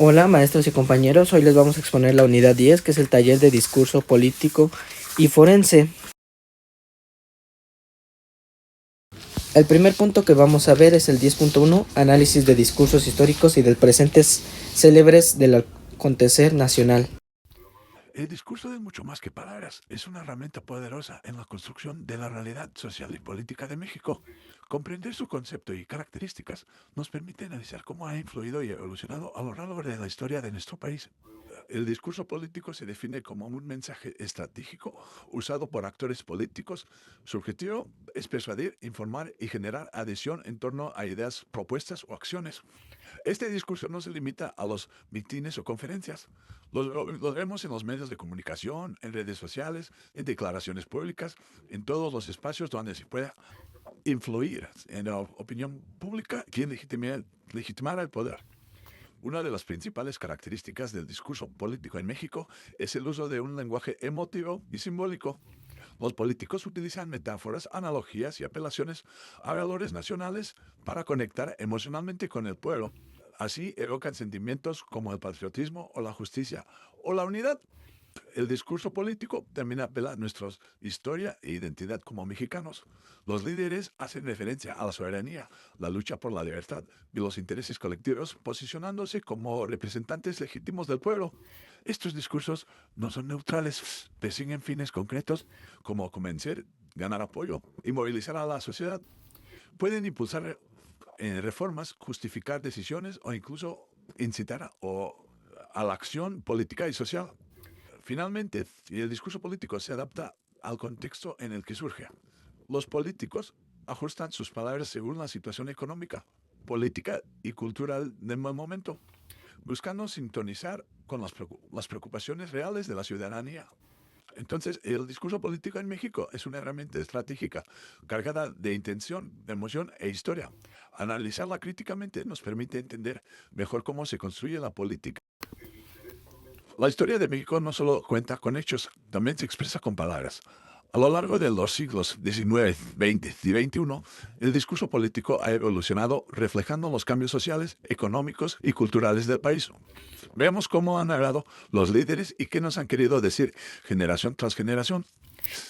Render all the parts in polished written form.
Hola, maestros y compañeros. Hoy les vamos a exponer la unidad 10, que es el taller de discurso político y forense. El primer punto que vamos a ver es el 10.1, análisis de discursos históricos y del presentes célebres del acontecer nacional. El discurso es mucho más que palabras, es una herramienta poderosa en la construcción de la realidad social y política de México. Comprender su concepto y características nos permite analizar cómo ha influido y evolucionado a lo largo de la historia de nuestro país. El discurso político se define como un mensaje estratégico usado por actores políticos. Su objetivo es persuadir, informar y generar adhesión en torno a ideas, propuestas o acciones. Este discurso no se limita a los mitines o conferencias. Los vemos en los medios de comunicación, en redes sociales, en declaraciones públicas, en todos los espacios donde se pueda influir en la opinión pública quien legitimara el poder. Una de las principales características del discurso político en México es el uso de un lenguaje emotivo y simbólico. Los políticos utilizan metáforas, analogías y apelaciones a valores nacionales para conectar emocionalmente con el pueblo. Así evocan sentimientos como el patriotismo o la justicia o la unidad. El discurso político también apela a nuestra historia e identidad como mexicanos. Los líderes hacen referencia a la soberanía, la lucha por la libertad y los intereses colectivos, posicionándose como representantes legítimos del pueblo. Estos discursos no son neutrales, persiguen fines concretos como convencer, ganar apoyo y movilizar a la sociedad. Pueden impulsar reformas, justificar decisiones o incluso incitar a la acción política y social. Finalmente, el discurso político se adapta al contexto en el que surge. Los políticos ajustan sus palabras según la situación económica, política y cultural del momento, buscando sintonizar con las preocupaciones reales de la ciudadanía. Entonces, el discurso político en México es una herramienta estratégica cargada de intención, de emoción e historia. Analizarla críticamente nos permite entender mejor cómo se construye la política. La historia de México no solo cuenta con hechos, también se expresa con palabras. A lo largo de los siglos XIX, XX y XXI, el discurso político ha evolucionado reflejando los cambios sociales, económicos y culturales del país. Veamos cómo han hablado los líderes y qué nos han querido decir generación tras generación.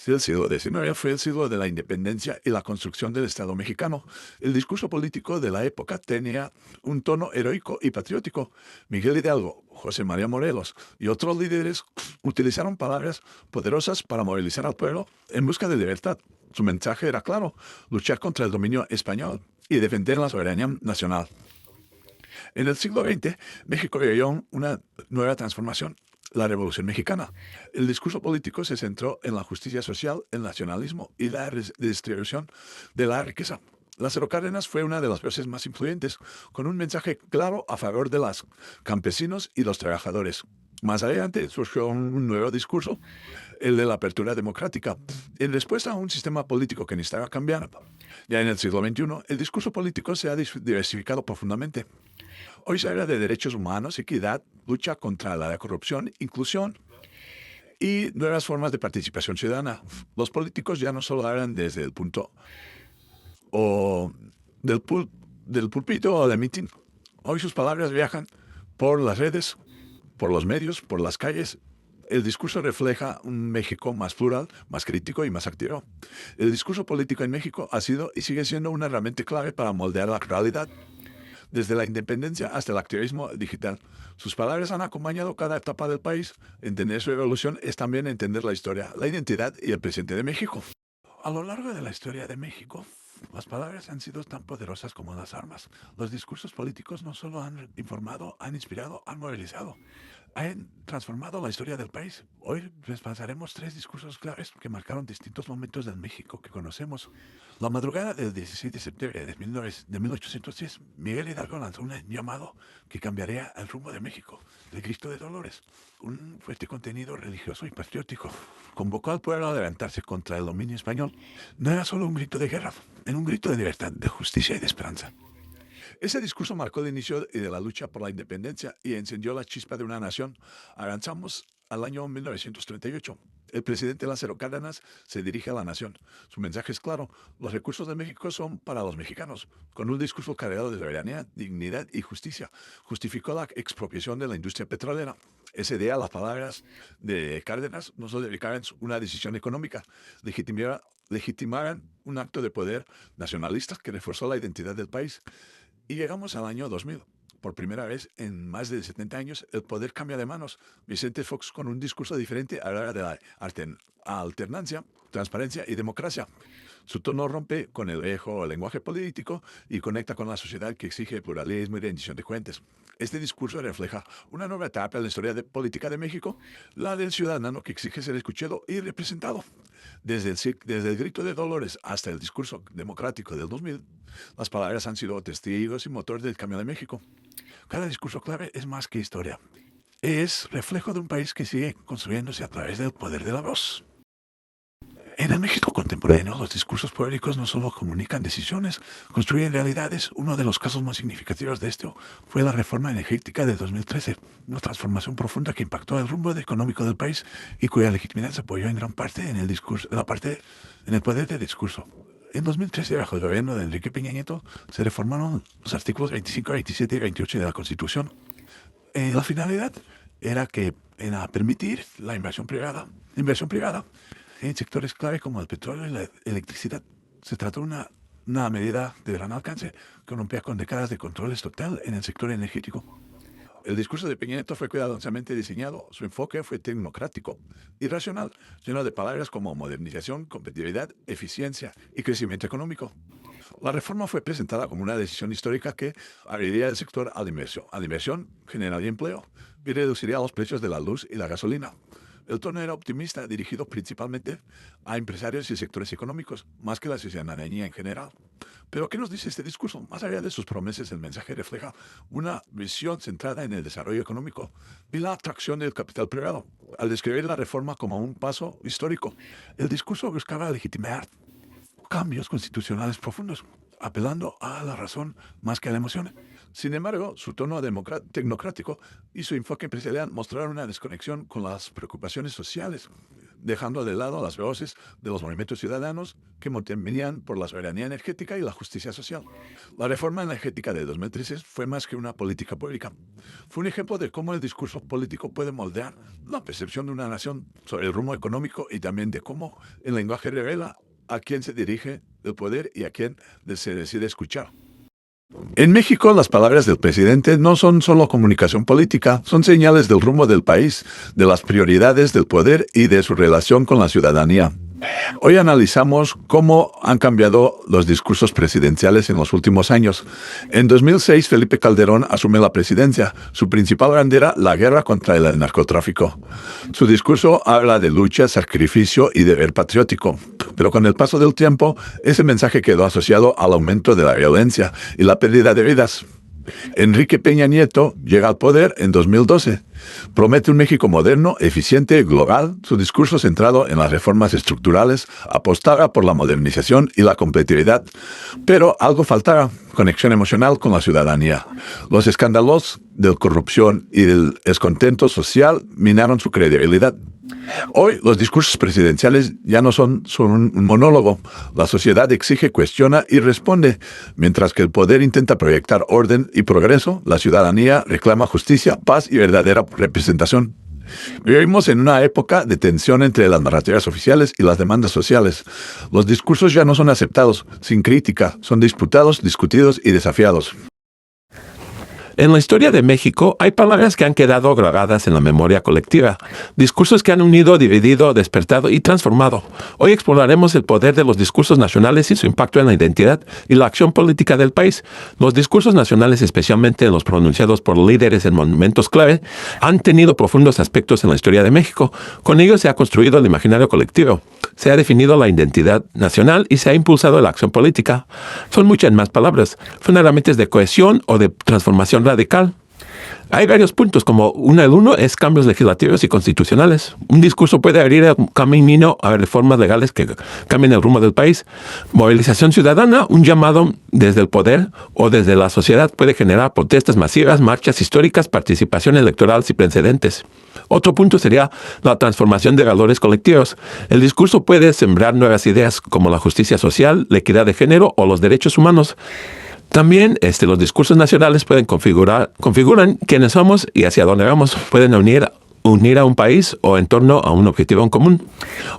El siglo XIX fue el siglo de la independencia y la construcción del Estado mexicano. El discurso político de la época tenía un tono heroico y patriótico. Miguel Hidalgo, José María Morelos y otros líderes utilizaron palabras poderosas para movilizar al pueblo en busca de libertad. Su mensaje era claro: luchar contra el dominio español y defender la soberanía nacional. En el siglo XX, México vivió una nueva transformación, la Revolución Mexicana. El discurso político se centró en la justicia social, el nacionalismo y la redistribución de la riqueza. Lázaro Cárdenas fue una de las voces más influyentes, con un mensaje claro a favor de los campesinos y los trabajadores. Más adelante surgió un nuevo discurso, el de la apertura democrática, en respuesta a un sistema político que necesitaba cambiar. Ya en el siglo XXI, el discurso político se ha diversificado profundamente. Hoy se habla de derechos humanos, equidad, lucha contra la corrupción, inclusión y nuevas formas de participación ciudadana. Los políticos ya no solo hablan desde el punto o del, del púlpito o del mitin. Hoy sus palabras viajan por las redes, por los medios, por las calles. El discurso refleja un México más plural, más crítico y más activo. El discurso político en México ha sido y sigue siendo una herramienta clave para moldear la realidad desde la independencia hasta el activismo digital. Sus palabras han acompañado cada etapa del país. Entender su evolución es también entender la historia, la identidad y el presente de México. A lo largo de la historia de México, las palabras han sido tan poderosas como las armas. Los discursos políticos no solo han informado, han inspirado, han movilizado, han transformado la historia del país. Hoy repasaremos tres discursos claves que marcaron distintos momentos del México que conocemos. La madrugada del 16 de septiembre de 1810, Miguel Hidalgo lanzó un llamado que cambiaría el rumbo de México, el Cristo de Dolores, un fuerte contenido religioso y patriótico. Convocó al pueblo a levantarse contra el dominio español. No era solo un grito de guerra, era un grito de libertad, de justicia y de esperanza. Ese discurso marcó el inicio de la lucha por la independencia y encendió la chispa de una nación. Avanzamos al año 1938. El presidente Lázaro Cárdenas se dirige a la nación. Su mensaje es claro: los recursos de México son para los mexicanos. Con un discurso cargado de soberanía, dignidad y justicia, justificó la expropiación de la industria petrolera. Ese día las palabras de Cárdenas no solo dedicaban una decisión económica, legitimaran un acto de poder nacionalista que reforzó la identidad del país. Y llegamos al año 2000. Por primera vez en más de 70 años, el poder cambia de manos. Vicente Fox, con un discurso diferente, habla de la alternancia, transparencia y democracia. Su tono rompe con el viejo lenguaje político y conecta con la sociedad que exige pluralismo y rendición de cuentas. Este discurso refleja una nueva etapa en la historia política de México, la del ciudadano que exige ser escuchado y representado. Desde el grito de Dolores hasta el discurso democrático del 2000, las palabras han sido testigos y motor del cambio de México. Cada discurso clave es más que historia. Es reflejo de un país que sigue construyéndose a través del poder de la voz. En el México contemporáneo, los discursos públicos no solo comunican decisiones, construyen realidades. Uno de los casos más significativos de esto fue la reforma energética de 2013, una transformación profunda que impactó el rumbo económico del país y cuya legitimidad se apoyó en gran parte en el poder de discurso. En 2013, bajo el gobierno de Enrique Peña Nieto, se reformaron los artículos 25, 27 y 28 de la Constitución. La finalidad era permitir la inversión privada en sectores clave como el petróleo y la electricidad. Se trató de una medida de gran alcance que rompía con décadas de control estatal en el sector energético. El discurso de Peña Nieto fue cuidadosamente diseñado. Su enfoque fue tecnocrático y racional, lleno de palabras como modernización, competitividad, eficiencia y crecimiento económico. La reforma fue presentada como una decisión histórica que abriría el sector a la inversión, generaría empleo y reduciría los precios de la luz y la gasolina. El tono era optimista, dirigido principalmente a empresarios y sectores económicos, más que a la ciudadanía en general. Pero ¿qué nos dice este discurso? Más allá de sus promesas, el mensaje refleja una visión centrada en el desarrollo económico y la atracción del capital privado. Al describir la reforma como un paso histórico, el discurso buscaba legitimar cambios constitucionales profundos, apelando a la razón más que a la emoción. Sin embargo, su tono tecnocrático y su enfoque empresarial mostraron una desconexión con las preocupaciones sociales, dejando de lado las voces de los movimientos ciudadanos que movían por la soberanía energética y la justicia social. La reforma energética de 2013 fue más que una política pública. Fue un ejemplo de cómo el discurso político puede moldear la percepción de una nación sobre el rumbo económico y también de cómo el lenguaje revela a quién se dirige el poder y a quién se decide escuchar. En México, las palabras del presidente no son solo comunicación política, son señales del rumbo del país, de las prioridades del poder y de su relación con la ciudadanía. Hoy analizamos cómo han cambiado los discursos presidenciales en los últimos años. En 2006, Felipe Calderón asume la presidencia. Su principal bandera, la guerra contra el narcotráfico. Su discurso habla de lucha, sacrificio y deber patriótico. Pero con el paso del tiempo, ese mensaje quedó asociado al aumento de la violencia y la pérdida de vidas. Enrique Peña Nieto llega al poder en 2012. Promete un México moderno, eficiente, global. Su discurso centrado en las reformas estructurales apostaba por la modernización y la competitividad. Pero algo faltaba: conexión emocional con la ciudadanía. Los escándalos de corrupción y del descontento social minaron su credibilidad. Hoy los discursos presidenciales ya no son solo un monólogo. La sociedad exige, cuestiona y responde. Mientras que el poder intenta proyectar orden y progreso, la ciudadanía reclama justicia, paz y verdadera representación. Vivimos en una época de tensión entre las narrativas oficiales y las demandas sociales. Los discursos ya no son aceptados sin crítica, son disputados, discutidos y desafiados. En la historia de México hay palabras que han quedado grabadas en la memoria colectiva, discursos que han unido, dividido, despertado y transformado. Hoy exploraremos el poder de los discursos nacionales y su impacto en la identidad y la acción política del país. Los discursos nacionales, especialmente los pronunciados por líderes en momentos clave, han tenido profundos aspectos en la historia de México. Con ellos se ha construido el imaginario colectivo, se ha definido la identidad nacional y se ha impulsado la acción política. Son muchas más palabras, son herramientas de cohesión o de transformación radical. Hay varios puntos, como el uno es cambios legislativos y constitucionales. Un discurso puede abrir el camino a reformas legales que cambien el rumbo del país. Movilización ciudadana, un llamado desde el poder o desde la sociedad puede generar protestas masivas, marchas históricas, participación electoral sin precedentes. Otro punto sería la transformación de valores colectivos. El discurso puede sembrar nuevas ideas como la justicia social, la equidad de género o los derechos humanos. También los discursos nacionales configuran quiénes somos y hacia dónde vamos. Pueden unir a un país o en torno a un objetivo en común.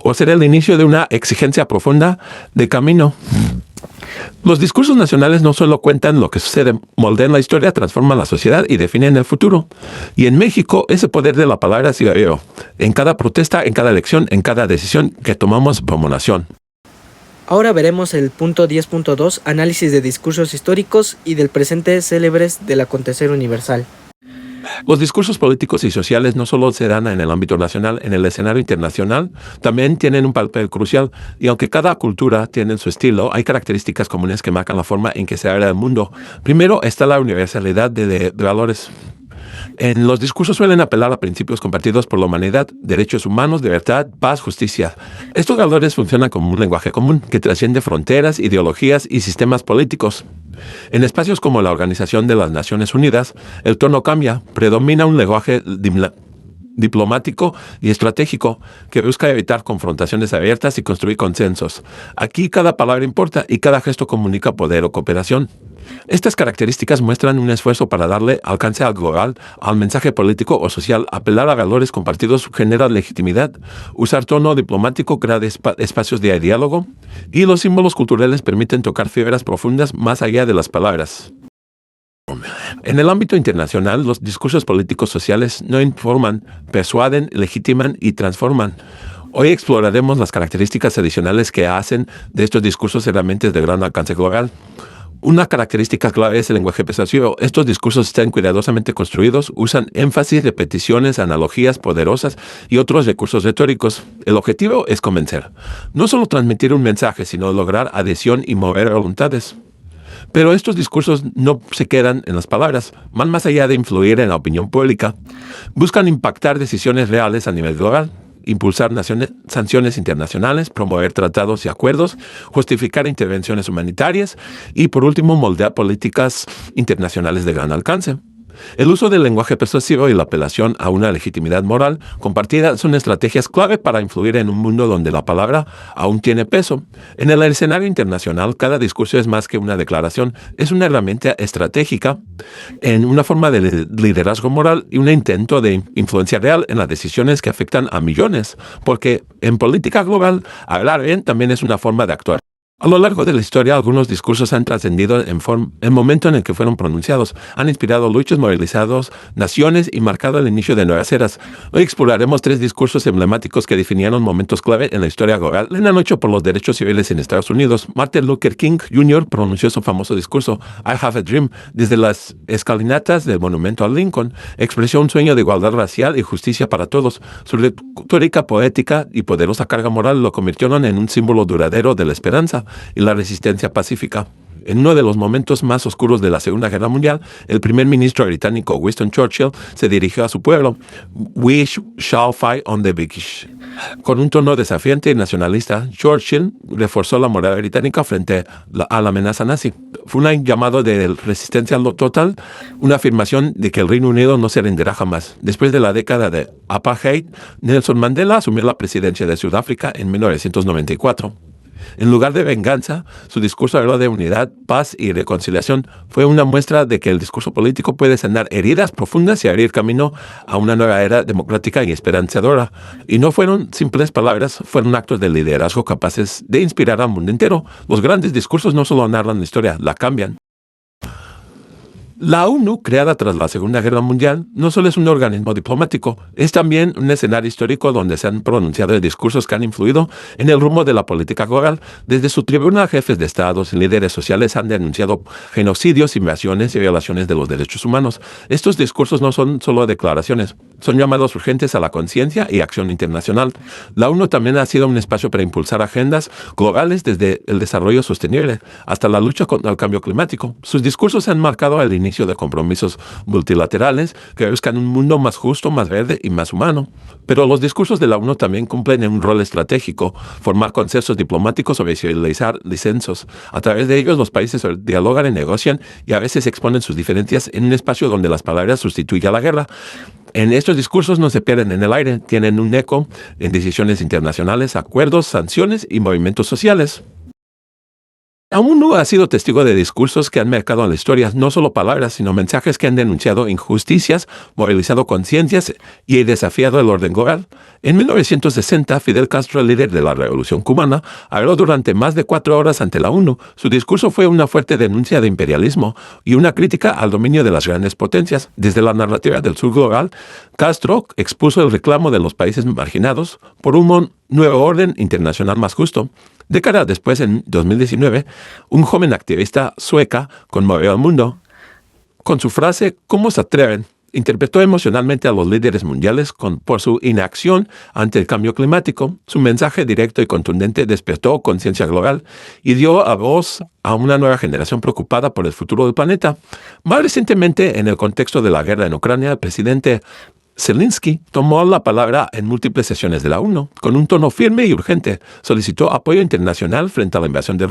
O ser el inicio de una exigencia profunda de camino. Los discursos nacionales no solo cuentan lo que sucede, moldean la historia, transforman la sociedad y definen el futuro. Y en México, ese poder de la palabra sigue vivo. En cada protesta, en cada elección, en cada decisión que tomamos como nación. Ahora veremos el punto 10.2, análisis de discursos históricos y del presente célebres del acontecer universal. Los discursos políticos y sociales no solo se dan en el ámbito nacional, en el escenario internacional también tienen un papel crucial, y aunque cada cultura tiene su estilo, hay características comunes que marcan la forma en que se abre el mundo. Primero está la universalidad de valores. En los discursos suelen apelar a principios compartidos por la humanidad, derechos humanos, libertad, paz, justicia. Estos valores funcionan como un lenguaje común que trasciende fronteras, ideologías y sistemas políticos. En espacios como la Organización de las Naciones Unidas, el tono cambia, predomina un lenguaje diplomático y estratégico que busca evitar confrontaciones abiertas y construir consensos. Aquí cada palabra importa y cada gesto comunica poder o cooperación. Estas características muestran un esfuerzo para darle alcance al global, al mensaje político o social. Apelar a valores compartidos genera legitimidad. Usar tono diplomático crea espacios de diálogo, y los símbolos culturales permiten tocar fibras profundas más allá de las palabras. En el ámbito internacional, los discursos políticos sociales no informan, persuaden, legitiman y transforman. Hoy exploraremos las características adicionales que hacen de estos discursos herramientas de gran alcance global. Una característica clave es el lenguaje persuasivo. Estos discursos están cuidadosamente construidos, usan énfasis, repeticiones, analogías poderosas y otros recursos retóricos. El objetivo es convencer. No solo transmitir un mensaje, sino lograr adhesión y mover voluntades. Pero estos discursos no se quedan en las palabras, van más allá de influir en la opinión pública. Buscan impactar decisiones reales a nivel global, impulsar sanciones internacionales, promover tratados y acuerdos, justificar intervenciones humanitarias y, por último, moldear políticas internacionales de gran alcance. El uso del lenguaje persuasivo y la apelación a una legitimidad moral compartida son estrategias clave para influir en un mundo donde la palabra aún tiene peso. En el escenario internacional, cada discurso es más que una declaración, es una herramienta estratégica en una forma de liderazgo moral y un intento de influencia real en las decisiones que afectan a millones, porque en política global, hablar bien también es una forma de actuar. A lo largo de la historia, algunos discursos han trascendido en el momento en el que fueron pronunciados, han inspirado luchas, movilizado naciones y marcado el inicio de nuevas eras. Hoy exploraremos 3 discursos emblemáticos que definieron momentos clave en la historia global. En la lucha por los derechos civiles en Estados Unidos, Martin Luther King Jr. pronunció su famoso discurso I Have a Dream desde las escalinatas del monumento a Lincoln. Expresó un sueño de igualdad racial y justicia para todos. Su retórica poética y poderosa carga moral lo convirtieron en un símbolo duradero de la esperanza y la resistencia pacífica. En uno de los momentos más oscuros de la Segunda Guerra Mundial, el primer ministro británico Winston Churchill se dirigió a su pueblo. We shall fight on the British. Con un tono desafiante y nacionalista, Churchill reforzó la moral británica frente a la amenaza nazi. Fue un llamado de resistencia total, una afirmación de que el Reino Unido no se rendirá jamás. Después de la década de apartheid, Nelson Mandela asumió la presidencia de Sudáfrica en 1994. En lugar de venganza, su discurso habló de unidad, paz y reconciliación. Fue una muestra de que el discurso político puede sanar heridas profundas y abrir camino a una nueva era democrática y esperanzadora. Y no fueron simples palabras, fueron actos de liderazgo capaces de inspirar al mundo entero. Los grandes discursos no solo narran la historia, la cambian. La ONU, creada tras la Segunda Guerra Mundial, no solo es un organismo diplomático, es también un escenario histórico donde se han pronunciado discursos que han influido en el rumbo de la política global. Desde su tribuna, jefes de estados y líderes sociales han denunciado genocidios, invasiones y violaciones de los derechos humanos. Estos discursos no son solo declaraciones, Son llamados urgentes a la conciencia y acción internacional. La ONU también ha sido un espacio para impulsar agendas globales desde el desarrollo sostenible hasta la lucha contra el cambio climático. Sus discursos han marcado el inicio de compromisos multilaterales que buscan un mundo más justo, más verde y más humano. Pero los discursos de la ONU también cumplen un rol estratégico: formar consensos diplomáticos o visibilizar disensos. A través de ellos, los países dialogan y negocian y a veces exponen sus diferencias en un espacio donde las palabras sustituyen la guerra. En estos discursos no se pierden en el aire, tienen un eco en decisiones internacionales, acuerdos, sanciones y movimientos sociales. Aún no ha sido testigo de discursos que han marcado la historia, no solo palabras, sino mensajes que han denunciado injusticias, movilizado conciencias y desafiado el orden global. En 1960, Fidel Castro, el líder de la Revolución Cubana, habló durante más de 4 horas ante la ONU. Su discurso fue una fuerte denuncia de imperialismo y una crítica al dominio de las grandes potencias. Desde la narrativa del sur global, Castro expuso el reclamo de los países marginados por un nuevo orden internacional más justo. Décadas después, en 2019, un joven activista sueca conmovió al mundo. Con su frase "¿Cómo se atreven?", interpretó emocionalmente a los líderes mundiales por su inacción ante el cambio climático. Su mensaje directo y contundente despertó conciencia global y dio a voz a una nueva generación preocupada por el futuro del planeta. Más recientemente, en el contexto de la guerra en Ucrania, el presidente Zelensky tomó la palabra en múltiples sesiones de la ONU. Con un tono firme y urgente, solicitó apoyo internacional frente a la invasión de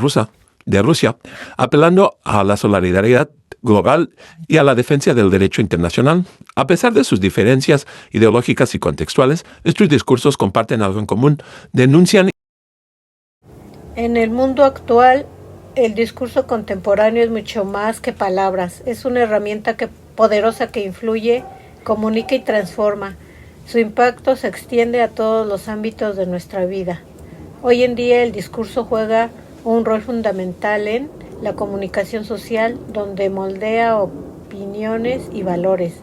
Rusia, apelando a la solidaridad global y a la defensa del derecho internacional. A pesar de sus diferencias ideológicas y contextuales, estos discursos comparten algo en común: denuncian. En el mundo actual, el discurso contemporáneo es mucho más que palabras. Es una herramienta poderosa que influye, comunica y transforma. Su impacto se extiende a todos los ámbitos de nuestra vida. Hoy en día el discurso juega un rol fundamental en la comunicación social, donde moldea opiniones y valores.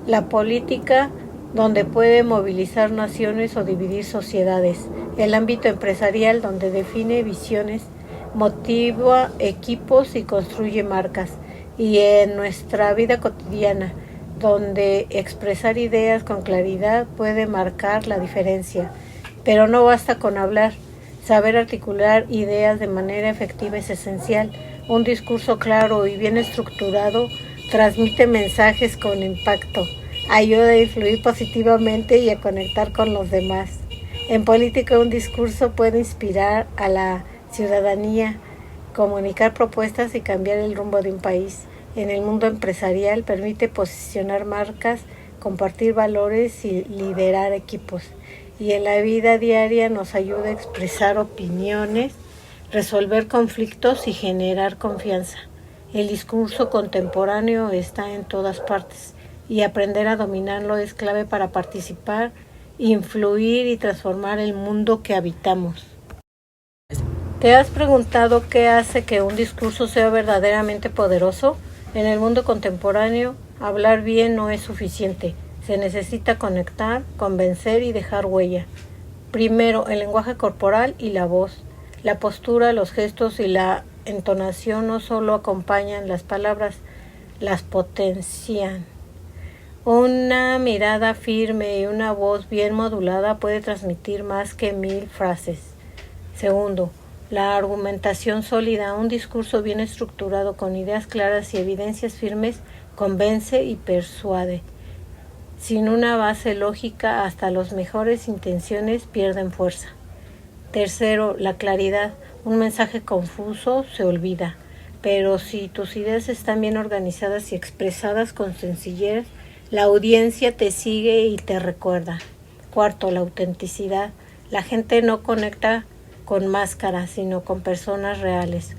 La política, donde puede movilizar naciones o dividir sociedades. El ámbito empresarial, donde define visiones, motiva equipos y construye marcas. Y en nuestra vida cotidiana, donde expresar ideas con claridad puede marcar la diferencia. Pero no basta con hablar. Saber articular ideas de manera efectiva es esencial. Un discurso claro y bien estructurado transmite mensajes con impacto, ayuda a influir positivamente y a conectar con los demás. En política, un discurso puede inspirar a la ciudadanía, comunicar propuestas y cambiar el rumbo de un país. En el mundo empresarial, permite posicionar marcas, compartir valores y liderar equipos. Y en la vida diaria nos ayuda a expresar opiniones, resolver conflictos y generar confianza. El discurso contemporáneo está en todas partes y aprender a dominarlo es clave para participar, influir y transformar el mundo que habitamos. ¿Te has preguntado qué hace que un discurso sea verdaderamente poderoso? En el mundo contemporáneo, hablar bien no es suficiente. Se necesita conectar, convencer y dejar huella. Primero, el lenguaje corporal y la voz. La postura, los gestos y la entonación no solo acompañan las palabras, las potencian. Una mirada firme y una voz bien modulada puede transmitir más que 1000 frases. Segundo, la argumentación sólida. Un discurso bien estructurado con ideas claras y evidencias firmes convence y persuade. Sin una base lógica, hasta las mejores intenciones pierden fuerza. Tercero, la claridad. Un mensaje confuso se olvida, pero si tus ideas están bien organizadas y expresadas con sencillez, la audiencia te sigue y te recuerda. Cuarto, la autenticidad. La gente no conecta con máscaras, sino con personas reales.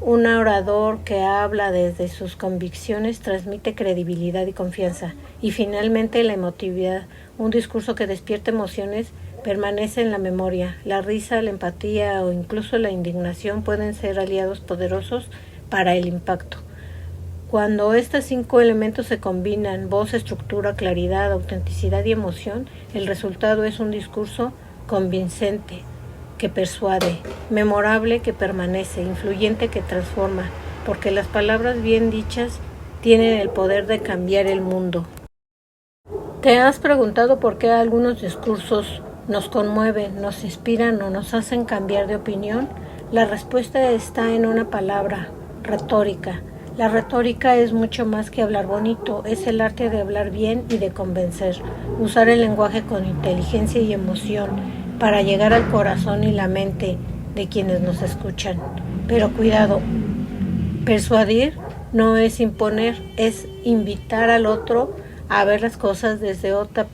Un orador que habla desde sus convicciones transmite credibilidad y confianza. Y finalmente, la emotividad. Un discurso que despierta emociones permanece en la memoria. La risa, la empatía o incluso la indignación pueden ser aliados poderosos para el impacto. Cuando estos 5 elementos se combinan, voz, estructura, claridad, autenticidad y emoción, el resultado es un discurso convincente, que persuade, memorable, que permanece, influyente, que transforma, porque las palabras bien dichas tienen el poder de cambiar el mundo. ¿Te has preguntado por qué algunos discursos nos conmueven, nos inspiran o nos hacen cambiar de opinión? La respuesta está en una palabra: retórica. La retórica es mucho más que hablar bonito, es el arte de hablar bien y de convencer, usar el lenguaje con inteligencia y emoción para llegar al corazón y la mente de quienes nos escuchan. Pero cuidado, persuadir no es imponer, es invitar al otro a ver las cosas desde otra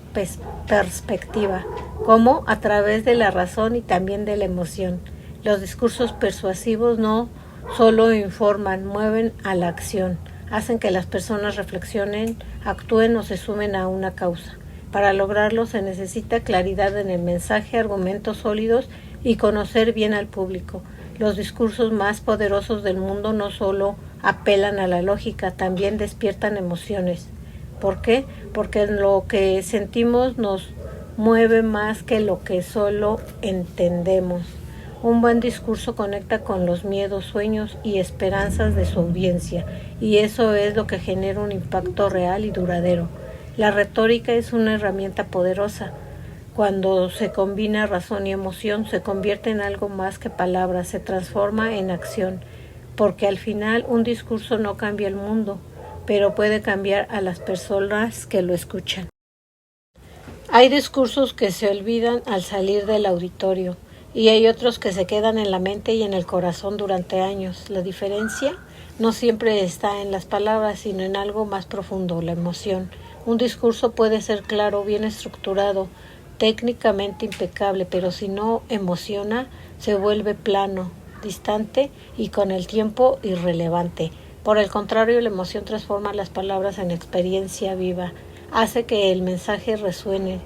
perspectiva, como a través de la razón y también de la emoción. Los discursos persuasivos no solo informan, mueven a la acción, hacen que las personas reflexionen, actúen o se sumen a una causa. Para lograrlo se necesita claridad en el mensaje, argumentos sólidos y conocer bien al público. Los discursos más poderosos del mundo no solo apelan a la lógica, también despiertan emociones. ¿Por qué? Porque lo que sentimos nos mueve más que lo que solo entendemos. Un buen discurso conecta con los miedos, sueños y esperanzas de su audiencia, y eso es lo que genera un impacto real y duradero. La retórica es una herramienta poderosa. Cuando se combina razón y emoción, se convierte en algo más que palabras, se transforma en acción, porque al final un discurso no cambia el mundo, pero puede cambiar a las personas que lo escuchan. Hay discursos que se olvidan al salir del auditorio y hay otros que se quedan en la mente y en el corazón durante años. La diferencia no siempre está en las palabras, sino en algo más profundo, la emoción. Un discurso puede ser claro, bien estructurado, técnicamente impecable, pero si no emociona, se vuelve plano, distante y con el tiempo irrelevante. Por el contrario, la emoción transforma las palabras en experiencia viva, hace que el mensaje resuene,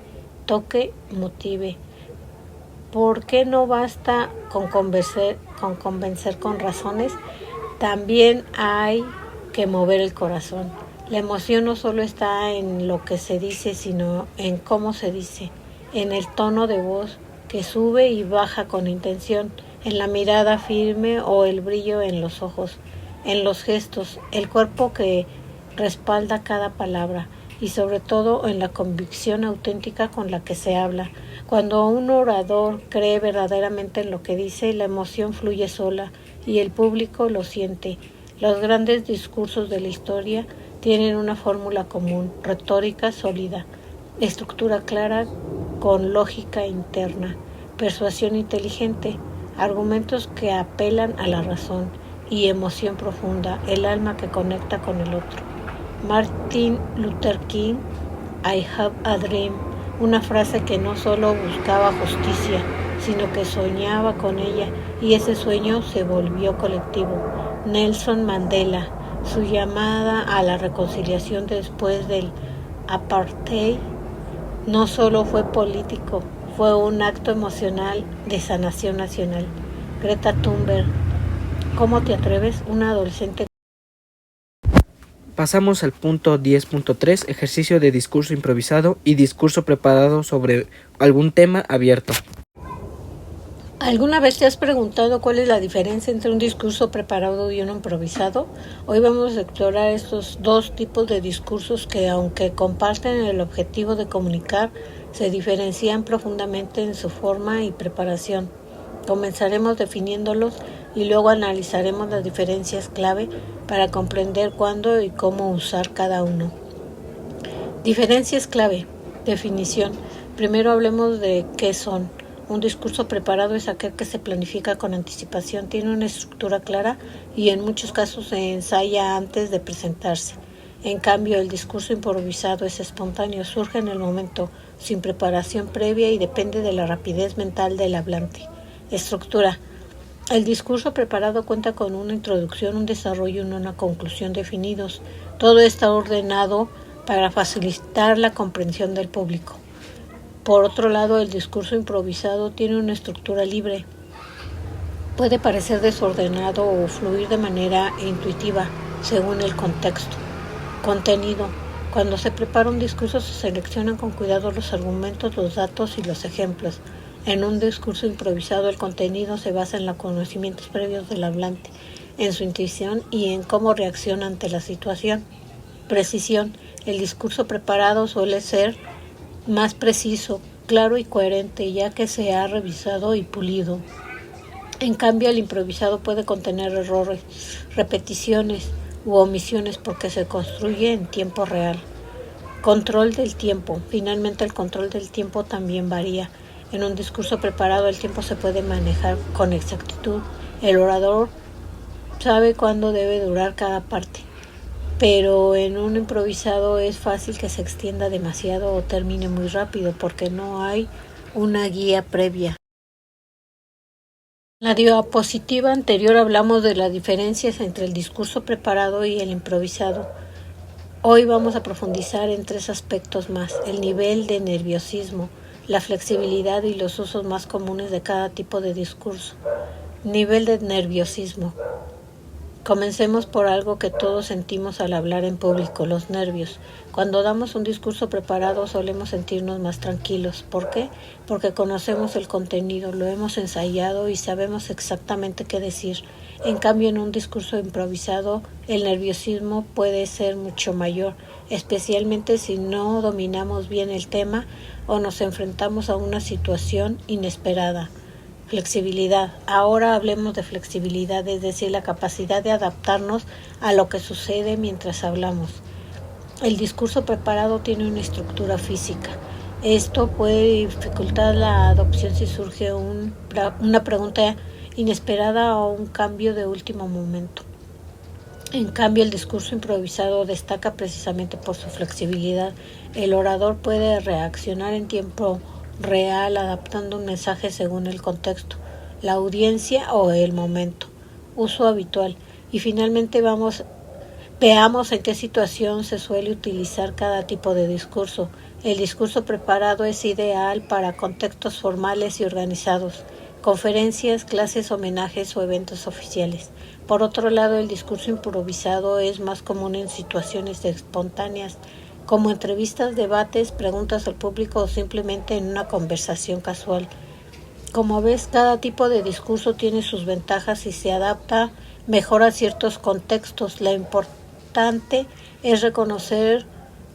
toque, motive. ¿Por qué no basta con convencer con razones? También hay que mover el corazón. La emoción no solo está en lo que se dice, sino en cómo se dice, en el tono de voz que sube y baja con intención, en la mirada firme o el brillo en los ojos, en los gestos, el cuerpo que respalda cada palabra y sobre todo en la convicción auténtica con la que se habla. Cuando un orador cree verdaderamente en lo que dice, la emoción fluye sola y el público lo siente. Los grandes discursos de la historia tienen una fórmula común: retórica sólida, estructura clara con lógica interna, persuasión inteligente, argumentos que apelan a la razón y emoción profunda, el alma que conecta con el otro. Martin Luther King, I have a dream, una frase que no solo buscaba justicia, sino que soñaba con ella, y ese sueño se volvió colectivo. Nelson Mandela, su llamada a la reconciliación después del apartheid, no solo fue político, fue un acto emocional de sanación nacional. Greta Thunberg, ¿cómo te atreves? Una adolescente. Pasamos al punto 10.3, ejercicio de discurso improvisado y discurso preparado sobre algún tema abierto. ¿Alguna vez te has preguntado cuál es la diferencia entre un discurso preparado y uno improvisado? Hoy vamos a explorar estos dos tipos de discursos que, aunque comparten el objetivo de comunicar, se diferencian profundamente en su forma y preparación. Comenzaremos definiéndolos y luego analizaremos las diferencias clave para comprender cuándo y cómo usar cada uno. Diferencias clave. Definición. Primero hablemos de qué son. Un discurso preparado es aquel que se planifica con anticipación, tiene una estructura clara y en muchos casos se ensaya antes de presentarse. En cambio, el discurso improvisado es espontáneo, surge en el momento, sin preparación previa y depende de la rapidez mental del hablante. Estructura. El discurso preparado cuenta con una introducción, un desarrollo y una conclusión definidos. Todo está ordenado para facilitar la comprensión del público. Por otro lado, el discurso improvisado tiene una estructura libre. Puede parecer desordenado o fluir de manera intuitiva, según el contexto. Contenido. Cuando se prepara un discurso se seleccionan con cuidado los argumentos, los datos y los ejemplos. En un discurso improvisado el contenido se basa en los conocimientos previos del hablante, en su intuición y en cómo reacciona ante la situación. Precisión. El discurso preparado suele ser más preciso, claro y coherente, ya que se ha revisado y pulido. En cambio, el improvisado puede contener errores, repeticiones u omisiones porque se construye en tiempo real. Control del tiempo. Finalmente, el control del tiempo también varía. En un discurso preparado, el tiempo se puede manejar con exactitud. El orador sabe cuándo debe durar cada parte, pero en un improvisado es fácil que se extienda demasiado o termine muy rápido porque no hay una guía previa. En la diapositiva anterior hablamos de las diferencias entre el discurso preparado y el improvisado. Hoy vamos a profundizar en 3 aspectos más: el nivel de nerviosismo, la flexibilidad y los usos más comunes de cada tipo de discurso. Nivel de nerviosismo. Comencemos por algo que todos sentimos al hablar en público: los nervios. Cuando damos un discurso preparado solemos sentirnos más tranquilos. ¿Por qué? Porque conocemos el contenido, lo hemos ensayado y sabemos exactamente qué decir. En cambio, en un discurso improvisado, el nerviosismo puede ser mucho mayor, especialmente si no dominamos bien el tema o nos enfrentamos a una situación inesperada. Flexibilidad. Ahora hablemos de flexibilidad, es decir, la capacidad de adaptarnos a lo que sucede mientras hablamos. El discurso preparado tiene una estructura física. Esto puede dificultar la adopción si surge una pregunta inesperada o un cambio de último momento. En cambio, el discurso improvisado destaca precisamente por su flexibilidad. El orador puede reaccionar en tiempo real adaptando un mensaje según el contexto, la audiencia o el momento. Uso habitual. Y finalmente veamos en qué situación se suele utilizar cada tipo de discurso. El discurso preparado es ideal para contextos formales y organizados, conferencias, clases, homenajes o eventos oficiales. Por otro lado, el discurso improvisado es más común en situaciones espontáneas, como entrevistas, debates, preguntas al público o simplemente en una conversación casual. Como ves, cada tipo de discurso tiene sus ventajas y se adapta mejor a ciertos contextos. Lo importante es reconocer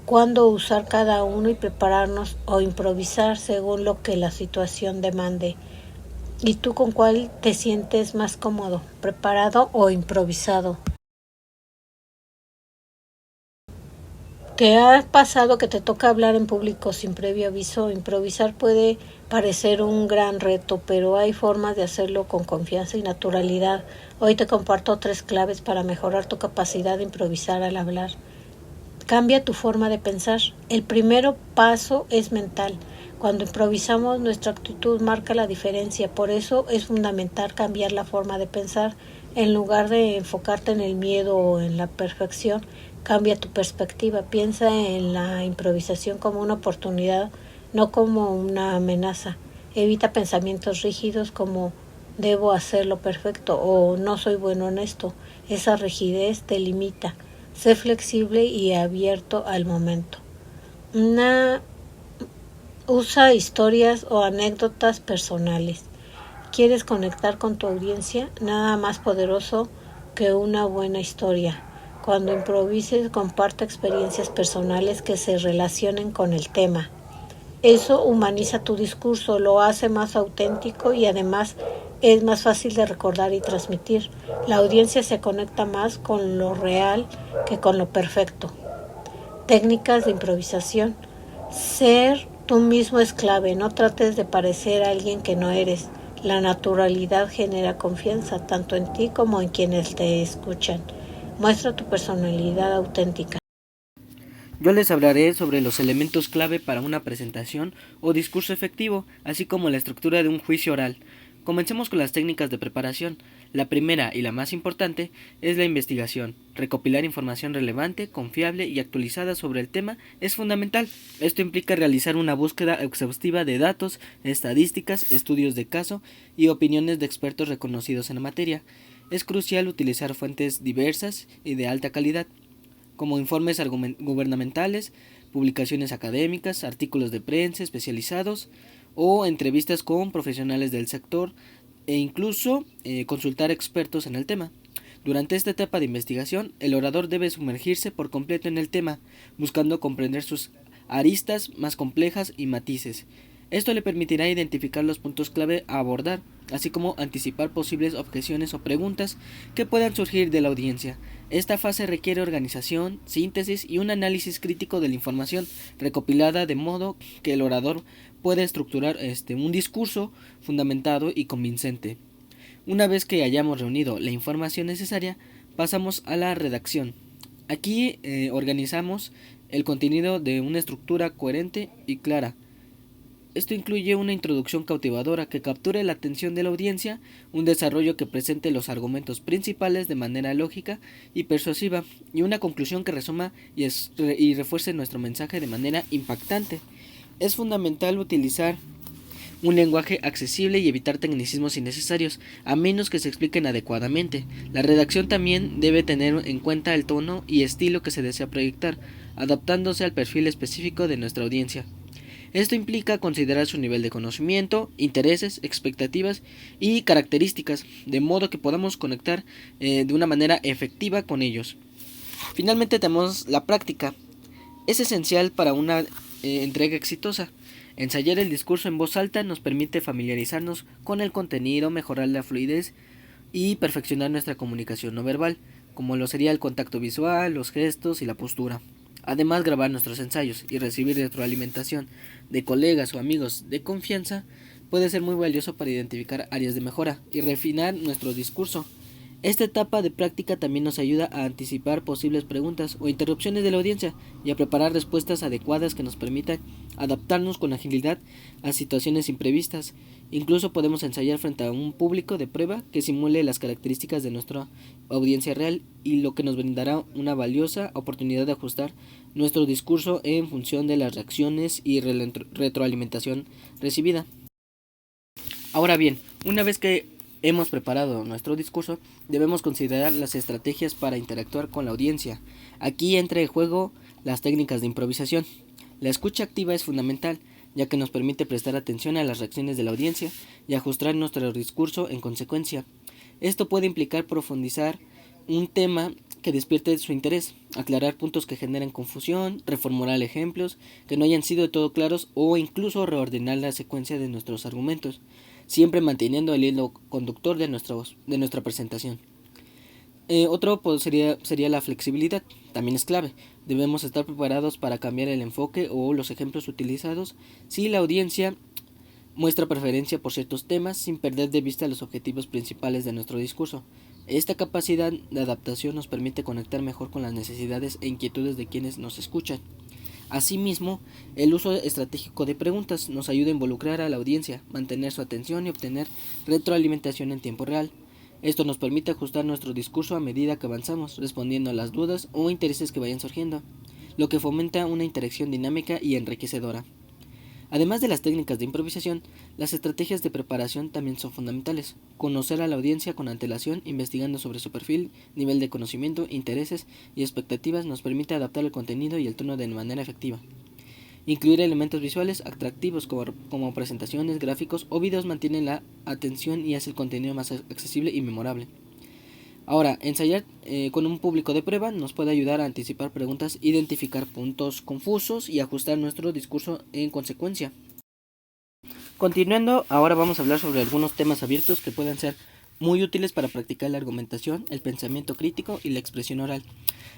cuándo usar cada uno y prepararnos o improvisar según lo que la situación demande. ¿Y tú con cuál te sientes más cómodo, preparado o improvisado? ¿Te ha pasado que te toca hablar en público sin previo aviso? Improvisar puede parecer un gran reto, pero hay formas de hacerlo con confianza y naturalidad. Hoy te comparto 3 claves para mejorar tu capacidad de improvisar al hablar. Cambia tu forma de pensar. El primer paso es mental. Cuando improvisamos, nuestra actitud marca la diferencia. Por eso es fundamental cambiar la forma de pensar. En lugar de enfocarte en el miedo o en la perfección, cambia tu perspectiva. Piensa en la improvisación como una oportunidad, no como una amenaza. Evita pensamientos rígidos como debo hacerlo perfecto o no soy bueno en esto. Esa rigidez te limita. Sé flexible y abierto al momento. Usa historias o anécdotas personales. ¿Quieres conectar con tu audiencia? Nada más poderoso que una buena historia. Cuando improvises, comparte experiencias personales que se relacionen con el tema. Eso humaniza tu discurso, lo hace más auténtico y además es más fácil de recordar y transmitir. La audiencia se conecta más con lo real que con lo perfecto. Técnicas de improvisación. Ser tú mismo es clave, no trates de parecer a alguien que no eres. La naturalidad genera confianza tanto en ti como en quienes te escuchan. Muestra tu personalidad auténtica. Yo les hablaré sobre los elementos clave para una presentación o discurso efectivo, así como la estructura de un juicio oral. Comencemos con las técnicas de preparación. La primera y la más importante es la investigación. Recopilar información relevante, confiable y actualizada sobre el tema es fundamental. Esto implica realizar una búsqueda exhaustiva de datos, estadísticas, estudios de caso y opiniones de expertos reconocidos en la materia. Es crucial utilizar fuentes diversas y de alta calidad, como informes gubernamentales, publicaciones académicas, artículos de prensa especializados o entrevistas con profesionales del sector e incluso consultar expertos en el tema. Durante esta etapa de investigación, el orador debe sumergirse por completo en el tema, buscando comprender sus aristas más complejas y matices. Esto le permitirá identificar los puntos clave a abordar, así como anticipar posibles objeciones o preguntas que puedan surgir de la audiencia. Esta fase requiere organización, síntesis y un análisis crítico de la información recopilada de modo que el orador pueda estructurar un discurso fundamentado y convincente. Una vez que hayamos reunido la información necesaria, pasamos a la redacción. Aquí organizamos el contenido de una estructura coherente y clara. Esto incluye una introducción cautivadora que capture la atención de la audiencia, un desarrollo que presente los argumentos principales de manera lógica y persuasiva, y una conclusión que resuma y refuerce nuestro mensaje de manera impactante. Es fundamental utilizar un lenguaje accesible y evitar tecnicismos innecesarios, a menos que se expliquen adecuadamente. La redacción también debe tener en cuenta el tono y estilo que se desea proyectar, adaptándose al perfil específico de nuestra audiencia. Esto implica considerar su nivel de conocimiento, intereses, expectativas y características, de modo que podamos conectar de una manera efectiva con ellos. Finalmente tenemos la práctica. Es esencial para una entrega exitosa. Ensayar el discurso en voz alta nos permite familiarizarnos con el contenido, mejorar la fluidez y perfeccionar nuestra comunicación no verbal, como lo sería el contacto visual, los gestos y la postura. Además, grabar nuestros ensayos y recibir retroalimentación de colegas o amigos de confianza puede ser muy valioso para identificar áreas de mejora y refinar nuestro discurso. Esta etapa de práctica también nos ayuda a anticipar posibles preguntas o interrupciones de la audiencia y a preparar respuestas adecuadas que nos permitan adaptarnos con agilidad a situaciones imprevistas. Incluso podemos ensayar frente a un público de prueba que simule las características de nuestra audiencia real, y lo que nos brindará una valiosa oportunidad de ajustar nuestro discurso en función de las reacciones y retroalimentación recibida. Ahora bien, una vez que hemos preparado nuestro discurso, debemos considerar las estrategias para interactuar con la audiencia. Aquí entra en juego las técnicas de improvisación. La escucha activa es fundamental, ya que nos permite prestar atención a las reacciones de la audiencia y ajustar nuestro discurso en consecuencia. Esto puede implicar profundizar un tema que despierte su interés, aclarar puntos que generen confusión, reformular ejemplos que no hayan sido de todo claros o incluso reordenar la secuencia de nuestros argumentos, siempre manteniendo el hilo conductor de nuestra presentación. Otro sería la flexibilidad, también es clave. Debemos estar preparados para cambiar el enfoque o los ejemplos utilizados si la audiencia muestra preferencia por ciertos temas, sin perder de vista los objetivos principales de nuestro discurso. Esta capacidad de adaptación nos permite conectar mejor con las necesidades e inquietudes de quienes nos escuchan. Asimismo, el uso estratégico de preguntas nos ayuda a involucrar a la audiencia, mantener su atención y obtener retroalimentación en tiempo real. Esto nos permite ajustar nuestro discurso a medida que avanzamos, respondiendo a las dudas o intereses que vayan surgiendo, lo que fomenta una interacción dinámica y enriquecedora. Además de las técnicas de improvisación, las estrategias de preparación también son fundamentales. Conocer a la audiencia con antelación, investigando sobre su perfil, nivel de conocimiento, intereses y expectativas, nos permite adaptar el contenido y el tono de manera efectiva. Incluir elementos visuales atractivos como presentaciones, gráficos o videos mantiene la atención y hace el contenido más accesible y memorable. Ahora, ensayar con un público de prueba nos puede ayudar a anticipar preguntas, identificar puntos confusos y ajustar nuestro discurso en consecuencia. Continuando, ahora vamos a hablar sobre algunos temas abiertos que pueden ser muy útiles para practicar la argumentación, el pensamiento crítico y la expresión oral.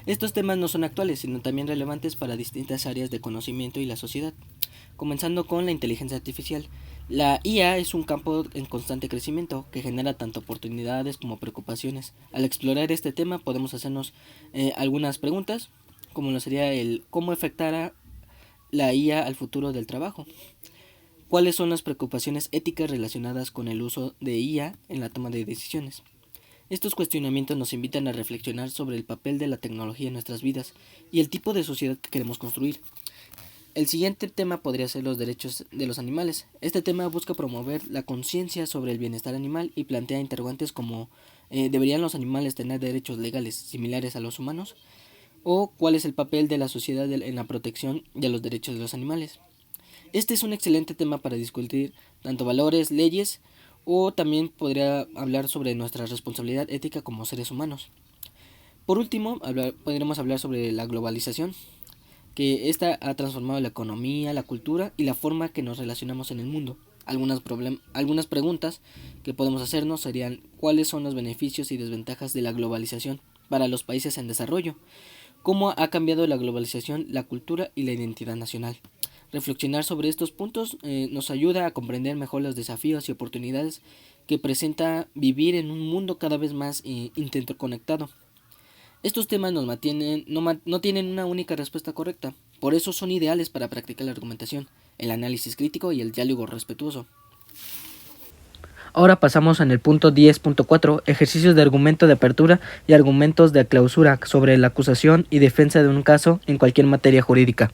Estos temas no son actuales, sino también relevantes para distintas áreas de conocimiento y la sociedad. Comenzando con la inteligencia artificial. La IA es un campo en constante crecimiento que genera tanto oportunidades como preocupaciones. Al explorar este tema podemos hacernos algunas preguntas, como lo sería el cómo afectará la IA al futuro del trabajo. ¿Cuáles son las preocupaciones éticas relacionadas con el uso de IA en la toma de decisiones? Estos cuestionamientos nos invitan a reflexionar sobre el papel de la tecnología en nuestras vidas y el tipo de sociedad que queremos construir. El siguiente tema podría ser los derechos de los animales. Este tema busca promover la conciencia sobre el bienestar animal y plantea interrogantes como ¿deberían los animales tener derechos legales similares a los humanos? ¿O cuál es el papel de la sociedad en la protección de los derechos de los animales? Este es un excelente tema para discutir tanto valores, leyes, o también podría hablar sobre nuestra responsabilidad ética como seres humanos. Por último, podremos hablar sobre la globalización, que esta ha transformado la economía, la cultura y la forma que nos relacionamos en el mundo. Algunas preguntas que podemos hacernos serían: ¿cuáles son los beneficios y desventajas de la globalización para los países en desarrollo? ¿Cómo ha cambiado la globalización la cultura y la identidad nacional? Reflexionar sobre estos puntos nos ayuda a comprender mejor los desafíos y oportunidades que presenta vivir en un mundo cada vez más interconectado. Estos temas no tienen una única respuesta correcta, por eso son ideales para practicar la argumentación, el análisis crítico y el diálogo respetuoso. Ahora pasamos en el punto 10.4, ejercicios de argumento de apertura y argumentos de clausura sobre la acusación y defensa de un caso en cualquier materia jurídica.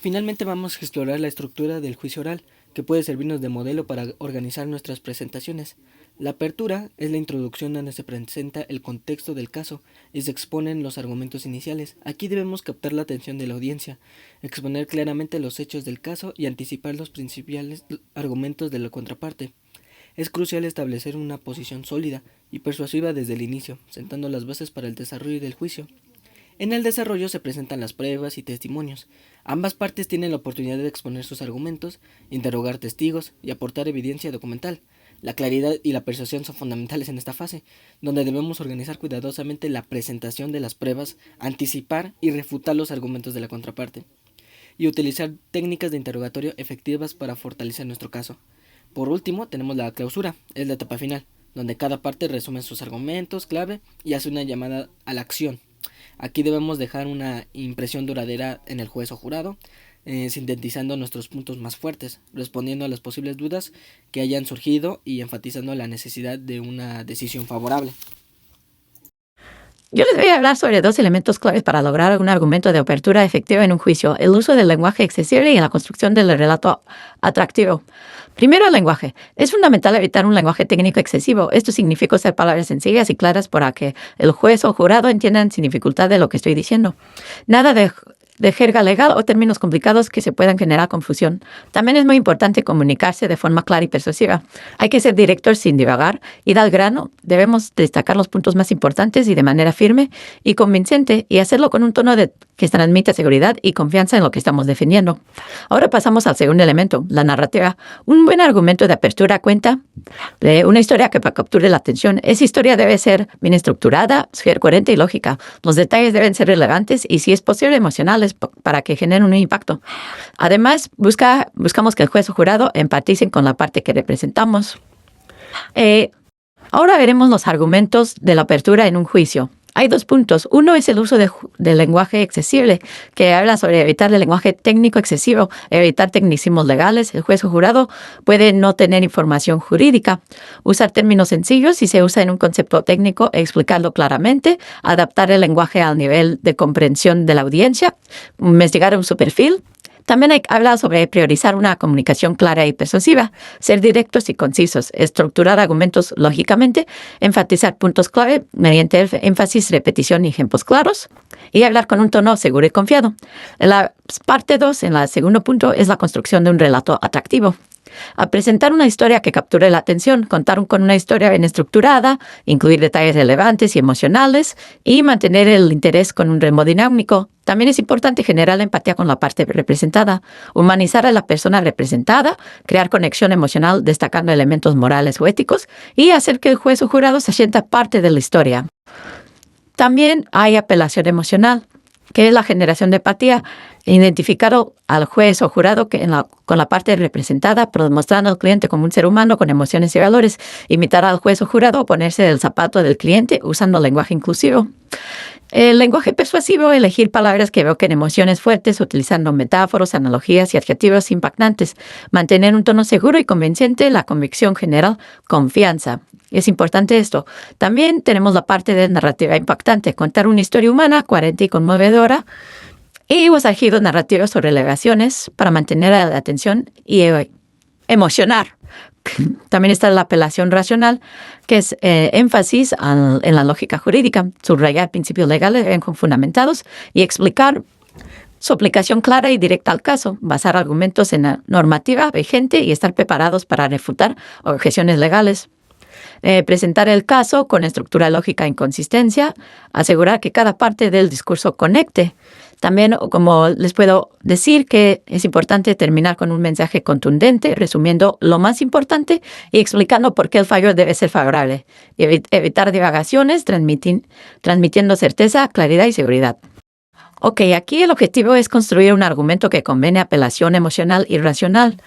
Finalmente vamos a explorar la estructura del juicio oral, que puede servirnos de modelo para organizar nuestras presentaciones. La apertura es la introducción donde se presenta el contexto del caso y se exponen los argumentos iniciales. Aquí debemos captar la atención de la audiencia, exponer claramente los hechos del caso y anticipar los principales argumentos de la contraparte. Es crucial establecer una posición sólida y persuasiva desde el inicio, sentando las bases para el desarrollo del juicio. En el desarrollo se presentan las pruebas y testimonios. Ambas partes tienen la oportunidad de exponer sus argumentos, interrogar testigos y aportar evidencia documental. La claridad y la persuasión son fundamentales en esta fase, donde debemos organizar cuidadosamente la presentación de las pruebas, anticipar y refutar los argumentos de la contraparte, y utilizar técnicas de interrogatorio efectivas para fortalecer nuestro caso. Por último, tenemos la clausura, es la etapa final, donde cada parte resume sus argumentos clave y hace una llamada a la acción. Aquí debemos dejar una impresión duradera en el juez o jurado, sintetizando nuestros puntos más fuertes, respondiendo a las posibles dudas que hayan surgido y enfatizando la necesidad de una decisión favorable. Yo les voy a hablar sobre 2 elementos claves para lograr un argumento de apertura efectiva en un juicio: el uso del lenguaje accesible y la construcción del relato atractivo. Primero, el lenguaje. Es fundamental evitar un lenguaje técnico excesivo. Esto significa usar palabras sencillas y claras para que el juez o jurado entiendan sin dificultad de lo que estoy diciendo. Nada de jerga legal o términos complicados que se puedan generar confusión. También es muy importante comunicarse de forma clara y persuasiva. Hay que ser directos sin divagar, ir al grano. Debemos destacar los puntos más importantes y de manera firme y convincente, y hacerlo con un tono que transmita seguridad y confianza en lo que estamos defendiendo. Ahora pasamos al segundo elemento, la narrativa. Un buen argumento de apertura cuenta de una historia que capture la atención. Esa historia debe ser bien estructurada, ser coherente y lógica. Los detalles deben ser relevantes y, si es posible, emocionales, para que generen un impacto. Además, buscamos que el juez o jurado empaticen con la parte que representamos. Ahora veremos los argumentos de la apertura en un juicio. Hay 2 puntos. Uno es el uso del lenguaje accesible, que habla sobre evitar el lenguaje técnico excesivo, evitar tecnicismos legales. El juez o jurado puede no tener información jurídica. Usar términos sencillos si se usa en un concepto técnico, explicarlo claramente, adaptar el lenguaje al nivel de comprensión de la audiencia, investigar su perfil. También habla sobre priorizar una comunicación clara y persuasiva, ser directos y concisos, estructurar argumentos lógicamente, enfatizar puntos clave mediante énfasis, repetición y ejemplos claros, y hablar con un tono seguro y confiado. En la parte 2, en el segundo punto, es la construcción de un relato atractivo. A presentar una historia que capture la atención, contar con una historia bien estructurada, incluir detalles relevantes y emocionales y mantener el interés con un ritmo dinámico. También es importante generar la empatía con la parte representada, humanizar a la persona representada, crear conexión emocional destacando elementos morales o éticos y hacer que el juez o jurado se sienta parte de la historia. También hay apelación emocional, que es la generación de empatía, identificar al juez o jurado con la parte representada, pero mostrando al cliente como un ser humano con emociones y valores. Imitar al juez o jurado, ponerse el zapato del cliente usando lenguaje inclusivo. El lenguaje persuasivo, elegir palabras que evoquen emociones fuertes, utilizando metáforas, analogías y adjetivos impactantes. Mantener un tono seguro y convincente, la convicción general, confianza. Es importante esto. También tenemos la parte de narrativa impactante, contar una historia humana, coherente y conmovedora, y usar giros narrativos o relevaciones para mantener la atención y emocionar. También está la apelación racional, que es énfasis en la lógica jurídica, subrayar principios legales bien fundamentados y explicar su aplicación clara y directa al caso, basar argumentos en la normativa vigente y estar preparados para refutar objeciones legales. Presentar el caso con estructura lógica e inconsistencia, asegurar que cada parte del discurso conecte. También, como les puedo decir, que es importante terminar con un mensaje contundente, resumiendo lo más importante y explicando por qué el fallo debe ser favorable. Y evitar divagaciones, transmitiendo certeza, claridad y seguridad. Ok, aquí el objetivo es construir un argumento que combine apelación emocional y racional.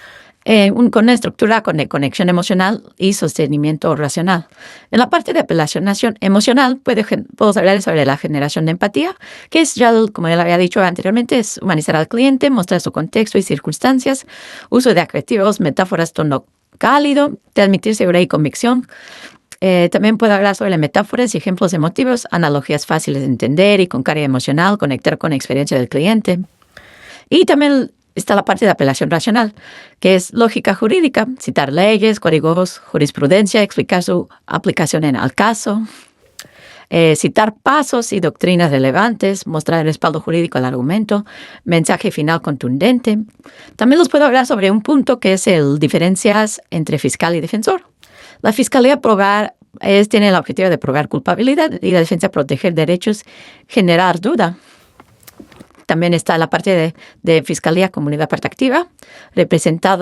Con una estructura con conexión emocional y sostenimiento racional. En la parte de apelación emocional, puedo hablar sobre la generación de empatía, que es ya, como ya lo había dicho anteriormente, es humanizar al cliente, mostrar su contexto y circunstancias, uso de adjetivos, metáforas, tono cálido, transmitir seguridad y convicción. También puedo hablar sobre metáforas y ejemplos emotivos, analogías fáciles de entender y con carga emocional, conectar con la experiencia del cliente. Y también está la parte de apelación racional, que es lógica jurídica, citar leyes, códigos, jurisprudencia, explicar su aplicación al caso, citar pasos y doctrinas relevantes, mostrar el respaldo jurídico al argumento, mensaje final contundente. También les puedo hablar sobre un punto que es el diferencias entre fiscal y defensor. La fiscalía tiene el objetivo de probar culpabilidad y la defensa proteger derechos, generar duda. También está la parte de Fiscalía Comunidad Parte Activa, representa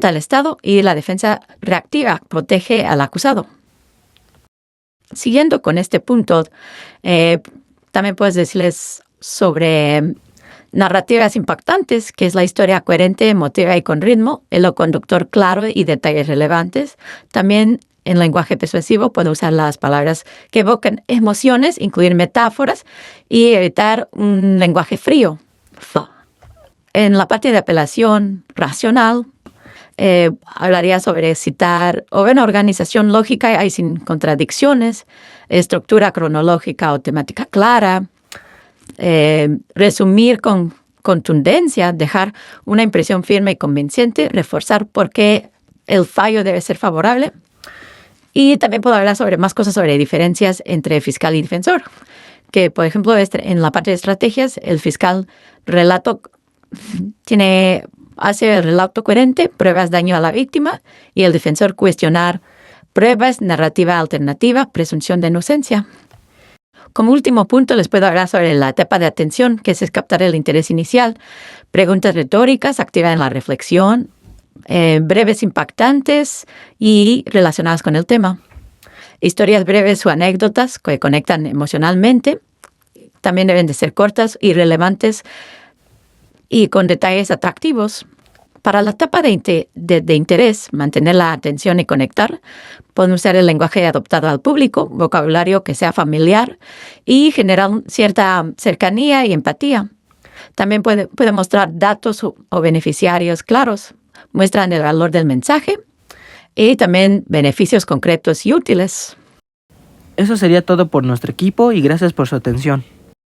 al Estado, y la defensa reactiva protege al acusado. Siguiendo con este punto, también puedes decirles sobre narrativas impactantes, que es la historia coherente, emotiva y con ritmo, el hilo conductor claro y detalles relevantes. También en lenguaje persuasivo puedo usar las palabras que evocan emociones, incluir metáforas y evitar un lenguaje frío. En la parte de apelación racional, hablaría sobre citar una organización lógica y sin contradicciones, estructura cronológica o temática clara, resumir con contundencia, dejar una impresión firme y convincente, reforzar por qué el fallo debe ser favorable. Y también puedo hablar sobre más cosas sobre diferencias entre fiscal y defensor, que por ejemplo en la parte de estrategias, el fiscal hace el relato coherente, pruebas daño a la víctima, y el defensor cuestionar pruebas, narrativa alternativa, presunción de inocencia. Como último punto, les puedo hablar sobre la etapa de atención, que es captar el interés inicial, preguntas retóricas, activar en la reflexión, breves impactantes y relacionadas con el tema. Historias breves o anécdotas que conectan emocionalmente. También deben de ser cortas y relevantes y con detalles atractivos. Para la etapa de interés, mantener la atención y conectar, pueden usar el lenguaje adaptado al público, vocabulario que sea familiar y generar cierta cercanía y empatía. También puede mostrar datos o beneficiarios claros. Muestran el valor del mensaje y también beneficios concretos y útiles. Eso sería todo por nuestro equipo y gracias por su atención.